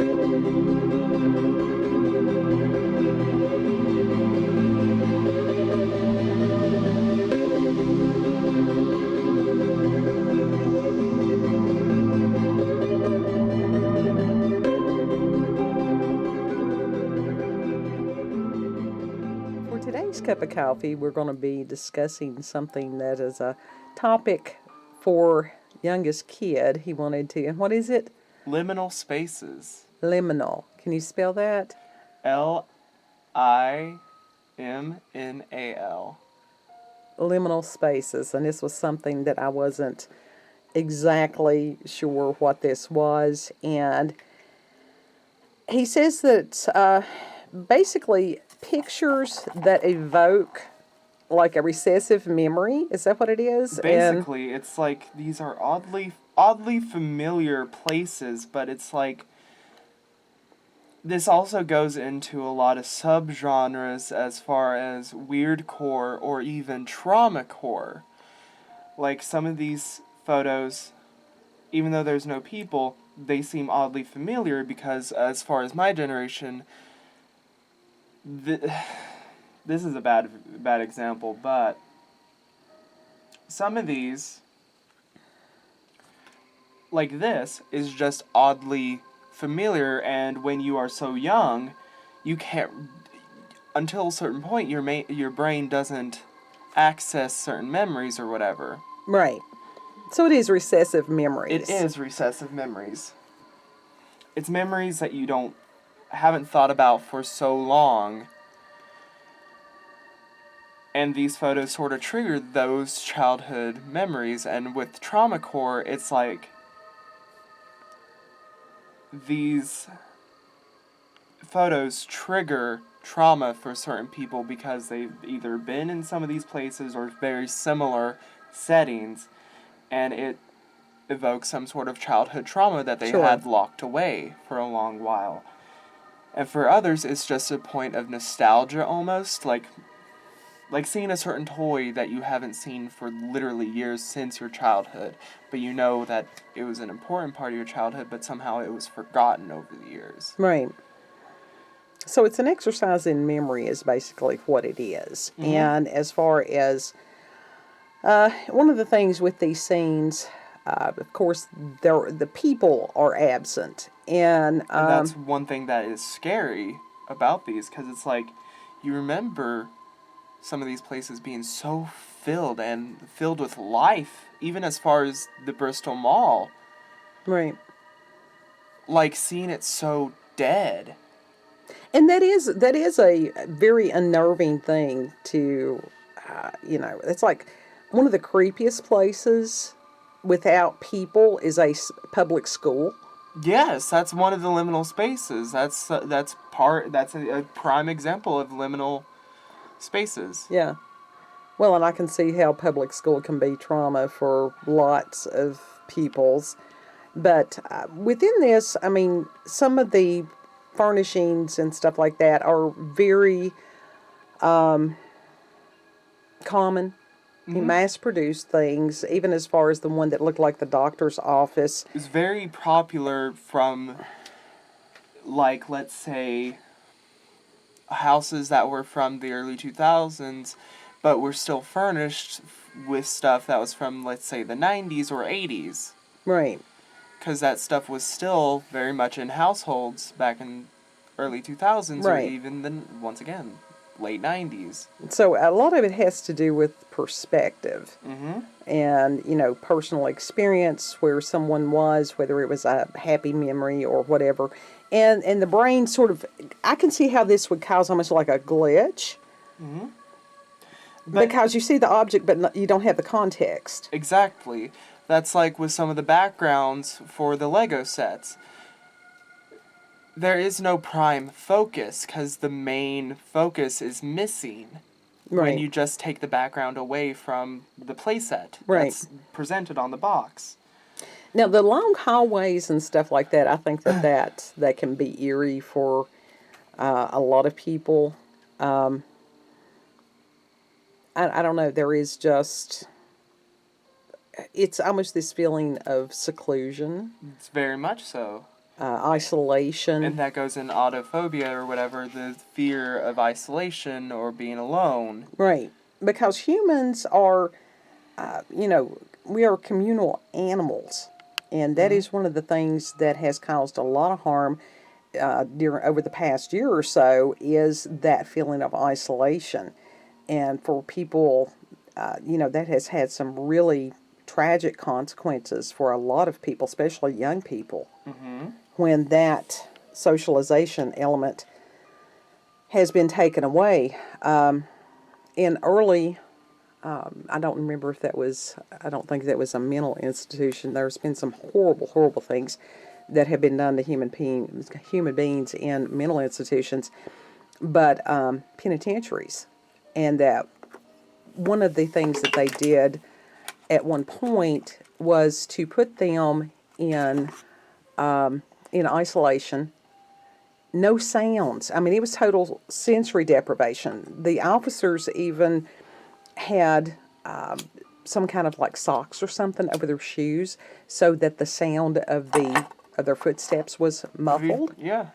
For today's cup of coffee, we're going to be discussing something that is a topic for youngest kid. He wanted to, and what is it? Liminal spaces. Liminal. Can you spell that? Liminal. Liminal spaces, and this was something that I wasn't exactly sure what this was, and he says that basically pictures that evoke like a recessive memory. Is that what it is? Basically, it's like these are oddly familiar places, but it's like this also goes into a lot of subgenres as far as weird core or even trauma core. Like some of these photos, even though there's no people, they seem oddly familiar because as far as my generation, this is a bad example, but some of these, like this, is just oddly familiar, and when you are so young, you can't, until a certain point, your brain doesn't access certain memories or whatever. Right. So it is recessive memories. It is recessive memories. It's memories that you haven't thought about for so long. And these photos sort of trigger those childhood memories. And with trauma core, it's like these photos trigger trauma for certain people because they've either been in some of these places or very similar settings, and it evokes some sort of childhood trauma that they had locked away for a long while. And for others, it's just a point of nostalgia almost, like seeing a certain toy that you haven't seen for literally years since your childhood, but you know that it was an important part of your childhood, but somehow it was forgotten over the years. Right. So it's an exercise in memory is basically what it is. Mm-hmm. And as far as one of the things with these scenes, of course, the people are absent. And that's one thing that is scary about these, because it's like you remember some of these places being so filled with life, even as far as the Bristol Mall. Right. Like seeing it so dead. And that is a very unnerving thing to, it's like one of the creepiest places without people is a public school. Yes, that's one of the liminal spaces. That's a prime example of liminal spaces. Yeah. Well, and I can see how public school can be trauma for lots of peoples. But within this, I mean, some of the furnishings and stuff like that are very common, Mm-hmm. mass-produced things, even as far as the one that looked like the doctor's office. It's very popular from, like, let's say, houses that were from the early 2000s, but were still furnished with stuff that was from, let's say, the 90s or 80s. Right. Because that stuff was still very much in households back in early 2000s, Right. or even then, once again, late 90s. So a lot of it has to do with perspective. Mm-hmm. And, personal experience where someone was, whether it was a happy memory or whatever. And the brain sort of, I can see how this would cause almost like a glitch. Mm-hmm. Because you see the object, but you don't have the context. Exactly. That's like with some of the backgrounds for the Lego sets. There is no prime focus because the main focus is missing. Right. When you just take the background away from the playset that's presented on the box. Now, the long hallways and stuff like that, I think that can be eerie for a lot of people. I don't know. There is just, it's almost this feeling of seclusion. It's very much so. isolation. And that goes in autophobia or whatever, the fear of isolation or being alone. Right. Because humans are, we are communal animals. And that is one of the things that has caused a lot of harm over the past year or so, is that feeling of isolation. And for people, that has had some really tragic consequences for a lot of people, especially young people, when that socialization element has been taken away. In early, I don't remember if that was, I don't think that was a mental institution. There's been some horrible, horrible things that have been done to human beings in mental institutions, but penitentiaries. And that one of the things that they did at one point was to put them in isolation, no sounds. I mean, it was total sensory deprivation. The officers even had some kind of like socks or something over their shoes so that the sound of their footsteps was muffled. Yeah.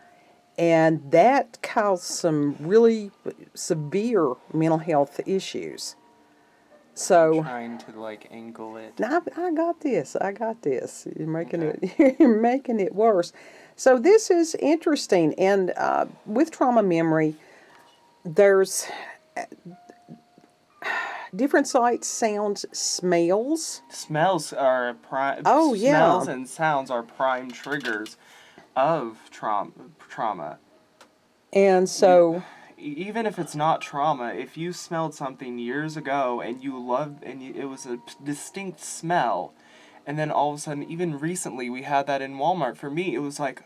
And that caused some really severe mental health issues. So Trying to like angle it. now I got this. I got this. You're making you're making it worse. So this is interesting. And with trauma memory, there's different sights, sounds, smells. Smells are prime. Oh, yeah. Smells and sounds are prime triggers of trauma. And so, Even if it's not trauma, if you smelled something years ago and you loved it was a distinct smell, and then all of a sudden, even recently, we had that in Walmart. For me, it was like,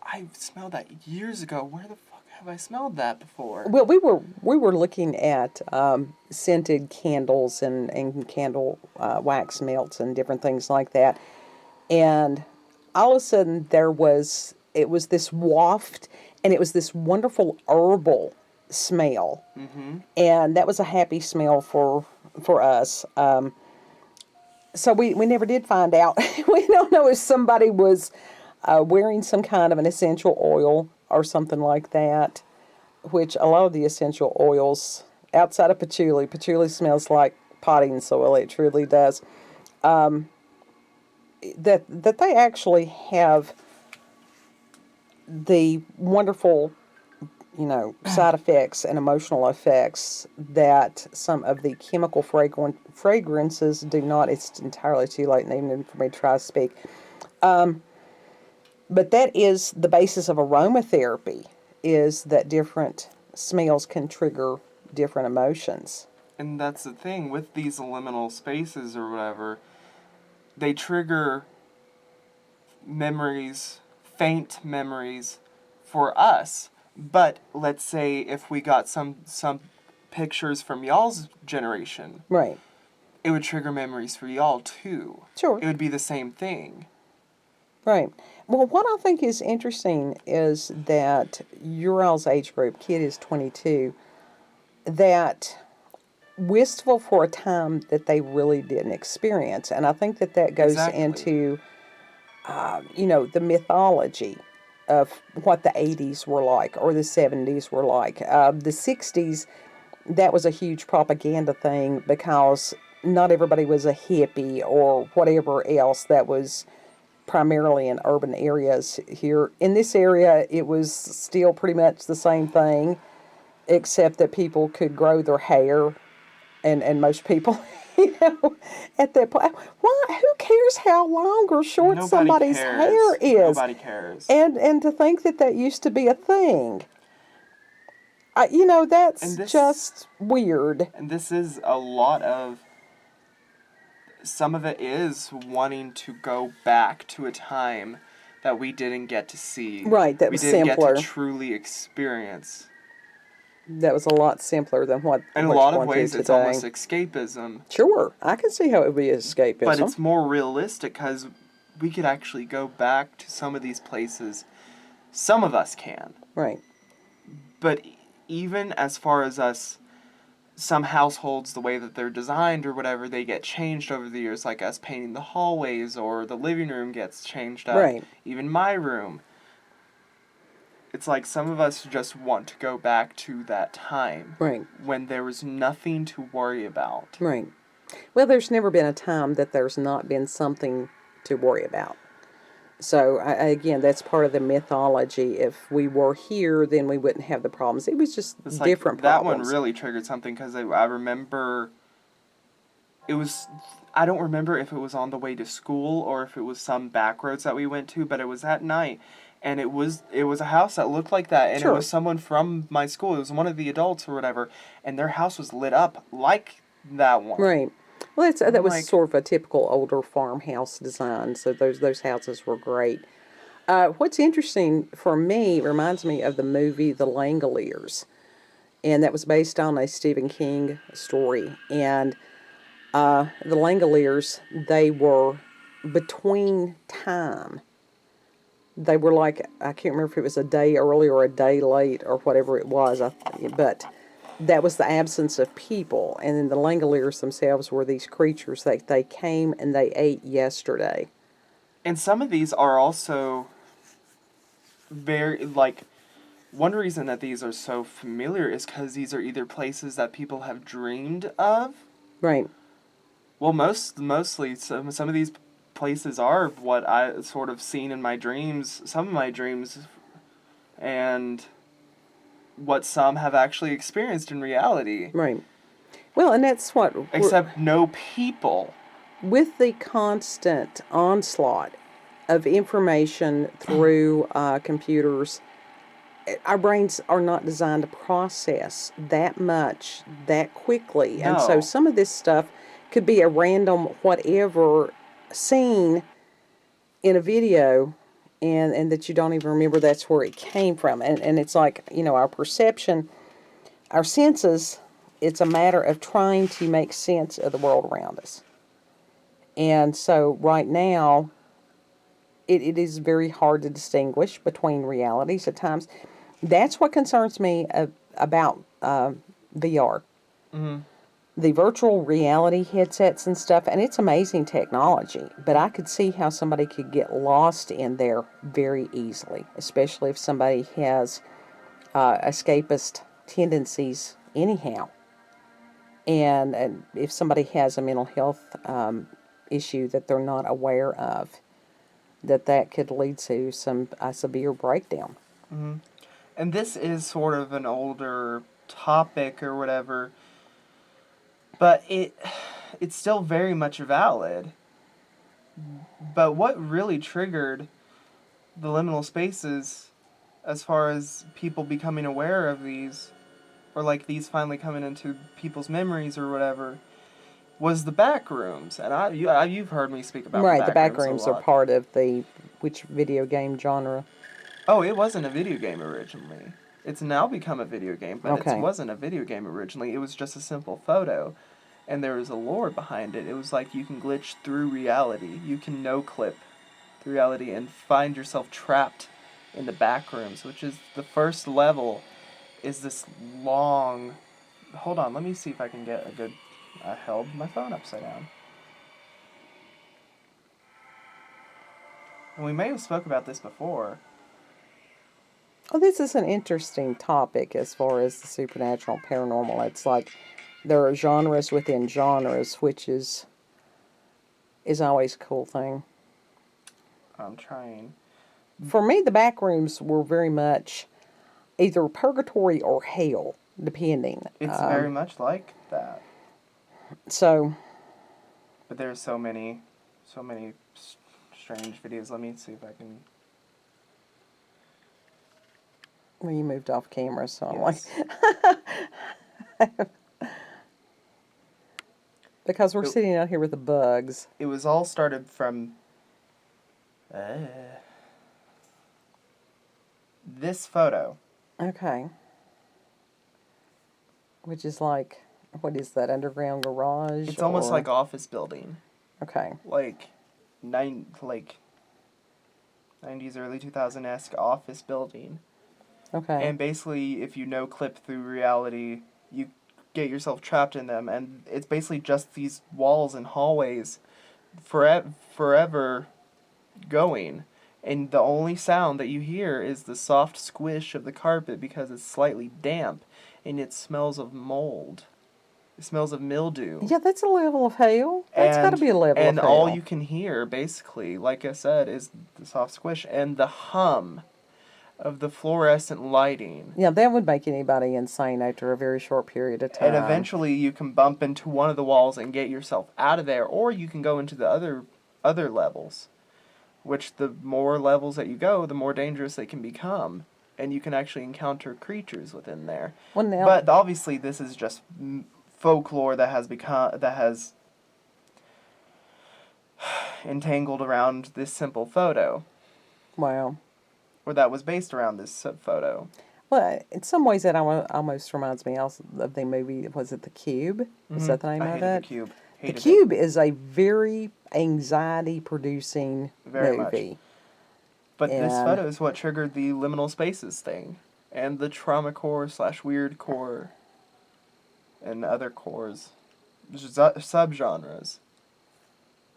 I smelled that years ago. Where the fuck have I smelled that before? well, we were looking at scented candles and candle wax melts and different things like that, and all of a sudden it was this waft, and it was this wonderful herbal smell, and that was a happy smell for us. So we never did find out. We don't know if somebody was wearing some kind of an essential oil or something like that, which a lot of the essential oils, outside of patchouli smells like potting soil. It truly does. That they actually have the wonderful, side effects and emotional effects that some of the chemical fragrances do not. It's entirely too late even for me to try to speak. But that is the basis of aromatherapy, is that different smells can trigger different emotions. And that's the thing with these liminal spaces or whatever. They trigger memories, faint memories for us. But let's say if we got some pictures from y'all's generation, Right. it would trigger memories for y'all too. Sure. It would be the same thing. Right. Well, what I think is interesting is that your all's age group, kid is 22, that wistful for a time that they really didn't experience. And I think that goes into, the mythology of what the 80s were like or the 70s were like. The 60s, that was a huge propaganda thing because not everybody was a hippie or whatever else. That was primarily in urban areas here. In this area, it was still pretty much the same thing, except that people could grow their hair, and most people, at that point, why? Who cares how long or short Nobody somebody's cares. hair is? Nobody cares. And to think that used to be a thing, that's just weird. And this is a lot of. Some of it is wanting to go back to a time that we didn't get to see. Right, that was simpler. We didn't get to truly experience. That was a lot simpler than what. In a lot of ways, it's almost escapism. Sure, I can see how it would be escapism. But it's more realistic because we could actually go back to some of these places. Some of us can. Right. But even as far as us some households, the way that they're designed or whatever, they get changed over the years, like us painting the hallways or the living room gets changed up. Right. Even my room. It's like some of us just want to go back to that time. Right. When there was nothing to worry about. Right. Well, there's never been a time that there's not been something to worry about. So, again, that's part of the mythology. If we were here, then we wouldn't have the problems. It was just It's different like, that problems. one really triggered something because I remember it was, I don't remember if it was on the way to school or if it was some back roads that we went to, but it was at night. And it was a house that looked like that, and Sure. It was someone from my school. It was one of the adults or whatever, and their house was lit up like that one. Right. Well, that was like- sort of a typical older farmhouse design. So those houses were great. What's interesting for me, it reminds me of the movie The Langoliers, and that was based on a Stephen King story. And the Langoliers, they were between time. They were like, I can't remember if it was a day early or a day late or whatever it was, but that was the absence of people. And then the Langoliers themselves were these creatures that they came and they ate yesterday. And some of these are also very, like, one reason that these are so familiar is because these are either places that people have dreamed of. Right. Well, mostly some of these places are what I sort of seen in my dreams, some of my dreams, and what some have actually experienced in reality. Right. Well, and that's what... Except no people. With the constant onslaught of information through computers, our brains are not designed to process that much that quickly. No. And so some of this stuff could be a random whatever scene in a video and that you don't even remember that's where it came from. And it's like, our perception, our senses, it's a matter of trying to make sense of the world around us. And so right now, it is very hard to distinguish between realities at times. That's what concerns me about VR. Mm-hmm. The virtual reality headsets and stuff, and it's amazing technology, but I could see how somebody could get lost in there very easily, especially if somebody has escapist tendencies anyhow. And if somebody has a mental health issue that they're not aware of, that could lead to some severe breakdown. Mm-hmm. And this is sort of an older topic or whatever, but it's still very much valid. But what really triggered the liminal spaces, as far as people becoming aware of these, or like these finally coming into people's memories or whatever, was the back rooms. And you've heard me speak about Right, the the back back rooms rooms a are lot. part of which video game genre? Oh, it wasn't a video game originally. It's now become a video game, but Okay. it wasn't a video game originally. It was just a simple photo, and there was a lore behind it. It was like you can glitch through reality. You can no-clip through reality and find yourself trapped in the back rooms, which is the first level is this long... Hold on, let me see if I can get a good... I held my phone upside down. And we may have spoke about this before. Oh, this is an interesting topic as far as the supernatural and paranormal. It's like there are genres within genres, which is always a cool thing. I'm trying. For me, the back rooms were very much either purgatory or hell, depending. It's very much like that. So, But there's so many strange videos. Let me see if I can... well, you moved off camera, so I'm Yes. like... because we're sitting out here with the bugs. It was all started from... this photo. Okay. Which is like, what is that, underground garage? It's almost or- like office building. Okay. Like 90s, early 2000-esque office building. Okay. And basically, if you no-clip through reality, you get yourself trapped in them, and it's basically just these walls and hallways forever going, and the only sound that you hear is the soft squish of the carpet because it's slightly damp, and it smells of mold. It smells of mildew. Yeah, that's a level of hell. That's got to be a level of hell. And all you can hear, basically, like I said, is the soft squish and the hum of the fluorescent lighting. Yeah, that would make anybody insane after a very short period of time. And eventually you can bump into one of the walls and get yourself out of there, or you can go into the other levels, which the more levels that you go, the more dangerous they can become, and you can actually encounter creatures within there. Well, now, but obviously this is just folklore that has entangled around this simple photo. wow. Or that was based around this photo. Well, in some ways that almost reminds me also of the movie, was it The Cube? Is that the name of it? The Cube. The Cube is a very anxiety-producing movie. Much. But this photo is what triggered the liminal spaces thing. And the trauma core / weird core. And other cores. Subgenres.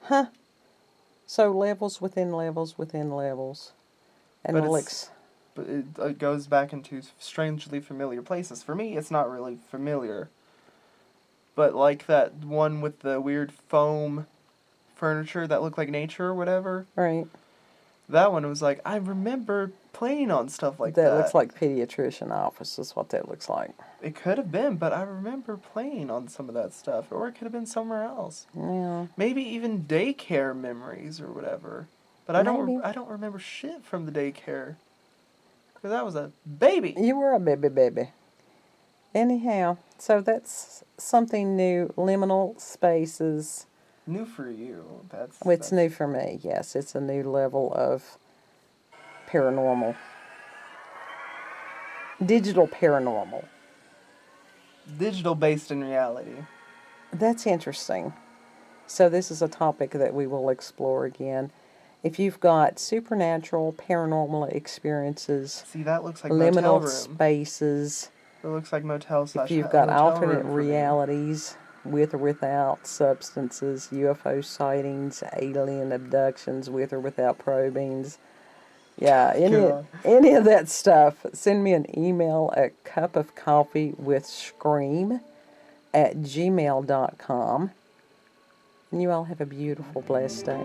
Huh. So levels within levels within levels. And but it goes back into strangely familiar places. For me, it's not really familiar. But like that one with the weird foam furniture that looked like nature or whatever. Right. That one was like, I remember playing on stuff like that. That looks like pediatrician office is what that looks like. It could have been, but I remember playing on some of that stuff. Or it could have been somewhere else. Yeah. Maybe even daycare memories or whatever. But I don't remember shit from the daycare. Because I was a baby. You were a baby. Anyhow, so that's something new. Liminal spaces. New for you. It's new for me, yes. It's a new level of paranormal. Digital paranormal. Digital based in reality. That's interesting. So this is a topic that we will explore again. If you've got supernatural, paranormal experiences, see, that looks like liminal motel room. Spaces. It looks like motel / if you've got alternate realities with or without substances, UFO sightings, alien abductions with or without probings. Yeah, any of that stuff, send me an email at cupofcoffeewithscream@gmail.com. And you all have a beautiful, blessed day.